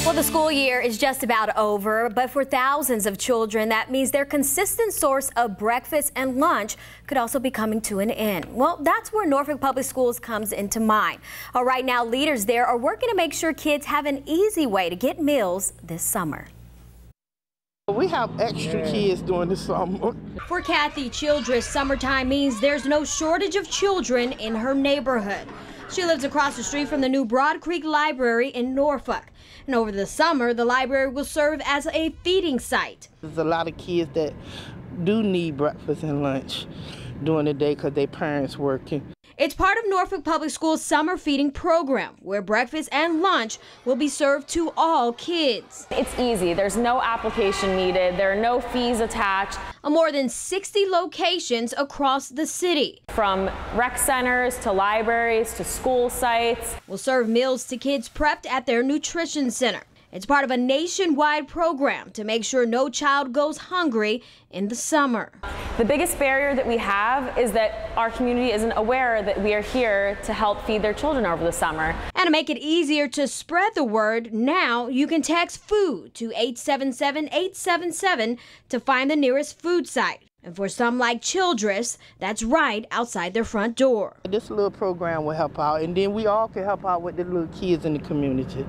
Well, the school year is just about over, but for thousands of children, that means their consistent source of breakfast and lunch could also be coming to an end. Well, that's where Norfolk Public Schools comes into mind. Right now, leaders there are working to make sure kids have an easy way to get meals this summer. We have extra kids during the summer. For Kathy Childress, summertime means there's no shortage of children in her neighborhood. She lives across the street from the new Broad Creek Library in Norfolk. And over the summer, the library will serve as a feeding site. There's a lot of kids that do need breakfast and lunch during the day because their parents working. It's part of Norfolk Public Schools' summer feeding program, where breakfast and lunch will be served to all kids. It's easy. There's no application needed. There are no fees attached. More than 60 locations across the city. From rec centers to libraries to school sites. Will serve meals to kids prepped at their nutrition center. It's part of a nationwide program to make sure no child goes hungry in the summer. The biggest barrier that we have is that our community isn't aware that we are here to help feed their children over the summer. And to make it easier to spread the word, now you can text FOOD to 877-877 to find the nearest food site. And for some like Childress, that's right outside their front door. This little program will help out, and then we all can help out with the little kids in the community.